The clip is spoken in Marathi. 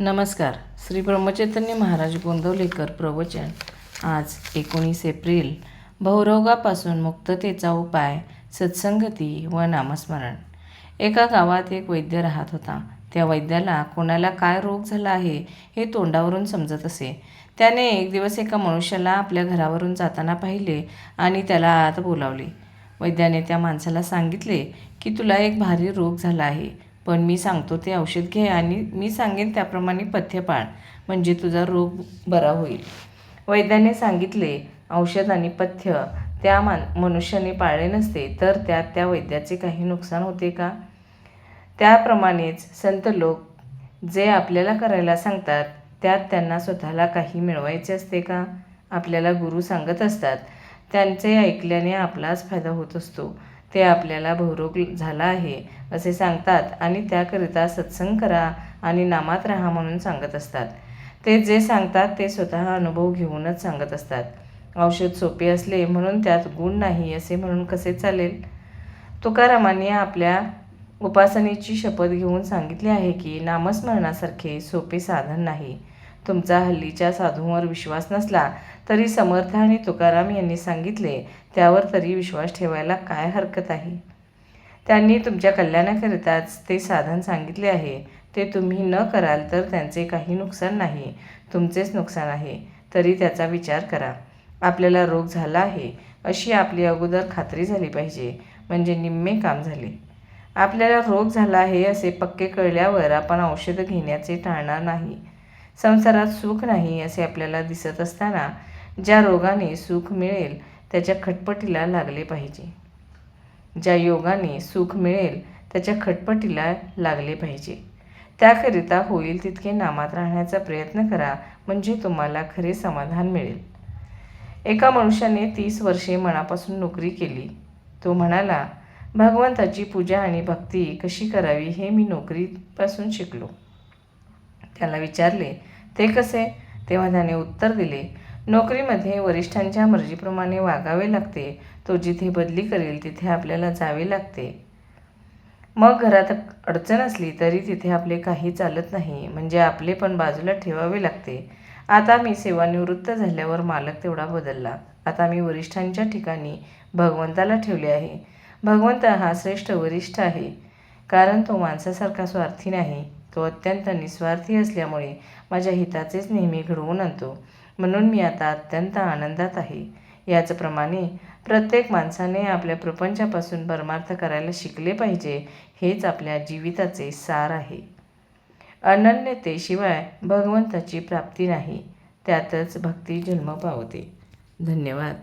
नमस्कार. श्री ब्रह्मचैतन्य महाराज गोंदवलेकर प्रवचन. आज 19 एप्रिल. बहुरोगापासून मुक्ततेचा उपाय, सत्संगती व नामस्मरण. एका गावात एक वैद्य राहत होता. त्या वैद्याला कोणाला काय रोग झाला आहे हे तोंडावरून समजत असे. त्याने एक दिवस एका मनुष्याला आपल्या घरावरून जाताना पाहिले आणि त्याला आत बोलावले. वैद्याने त्या माणसाला सांगितले की तुला एक भारी रोग झाला आहे, पण मी सांगतो ते औषध घे आणि मी सांगेन त्याप्रमाणे पथ्य पाळ, म्हणजे तुझा रोग बरा होईल. वैद्याने सांगितले औषध आणि पथ्य त्या मनुष्याने पाळले नसते तर त्यात त्या वैद्याचे काही नुकसान होते का? त्याप्रमाणेच संत लोक जे आपल्याला करायला सांगतात त्यात त्यांना स्वतःला काही मिळवायचे असते का? आपल्याला गुरु सांगत असतात, त्यांचे ऐकल्याने आपलाच फायदा होत असतो. ते आपल्याला बहुरोग झाला आहे असे सांगतात आणि त्याकरिता सत्संग करा आणि नामात राहा म्हणून सांगत असतात. ते जे सांगतात ते स्वतः अनुभव घेऊनच सांगत असतात. औषध सोपे असले म्हणून त्यात गुण नाही असे म्हणून कसे चालेल? तुकारामांनी आपल्या उपासनेची शपथ घेऊन सांगितले आहे की नामस्मरणासारखे सोपे साधन नाही. तुमचा हल्लीच्या साधूंवर विश्वास नसला तरी समर्थ आणि तुकाराम यांनी सांगितले त्यावर तरी विश्वास ठेवायला काय हरकत आहे? त्यांनी तुमच्या कल्याणाकरिताच ते साधन सांगितले आहे. ते तुम्ही न कराल तर त्यांचे काही नुकसान नाही, तुमचेच नुकसान आहे. तरी त्याचा विचार करा. आपल्याला रोग झाला आहे अशी आपली अगोदर खात्री झाली पाहिजे, म्हणजे निम्मे काम झाले. आपल्याला रोग झाला आहे असे पक्के कळल्यावर आपण औषध घेण्याचे टाळणार नाही. संसारात सुख नाही असे आपल्याला दिसत असताना ज्या रोगाने सुख मिळेल त्याच्या खटपटीला लागले पाहिजे. ज्या योगाने सुख मिळेल त्याच्या खटपटीला लागले पाहिजे. त्याकरिता होईल तितके नामात राहण्याचा प्रयत्न करा, म्हणजे तुम्हाला खरे समाधान मिळेल. एका मनुष्याने 30 वर्षे मनापासून नोकरी केली. तो म्हणाला, भगवंताची पूजा आणि भक्ती कशी करावी हे मी नोकरीपासून शिकलो. त्याला विचारले, ते कसे? तेव्हा त्याने उत्तर दिले, नोकरीमध्ये वरिष्ठांच्या मर्जीप्रमाणे वागावे लागते. तो जिथे बदली करेल तिथे आपल्याला जावे लागते. मग घरात अडचण असली तरी तिथे आपले काही चालत नाही, म्हणजे आपले पण बाजूला ठेवावे लागते. आता मी सेवानिवृत्त झाल्यावर मालक तेवढा बदलला. आता मी वरिष्ठांच्या ठिकाणी भगवंताला ठेवले आहे. भगवंत हा श्रेष्ठ वरिष्ठ आहे, कारण तो माणसासारखा स्वार्थी नाही. तो अत्यंत निस्वार्थी असल्यामुळे माझ्या हिताचेच नेहमी घडवून आणतो. म्हणून मी आता अत्यंत आनंदात आहे. याचप्रमाणे प्रत्येक माणसाने आपल्या प्रपंचापासून परमार्थ करायला शिकले पाहिजे. हेच आपल्या जीविताचे सार आहे. अनन्यतेशिवाय भगवंताची प्राप्ती नाही. त्यातच भक्ती जन्म पावते. धन्यवाद.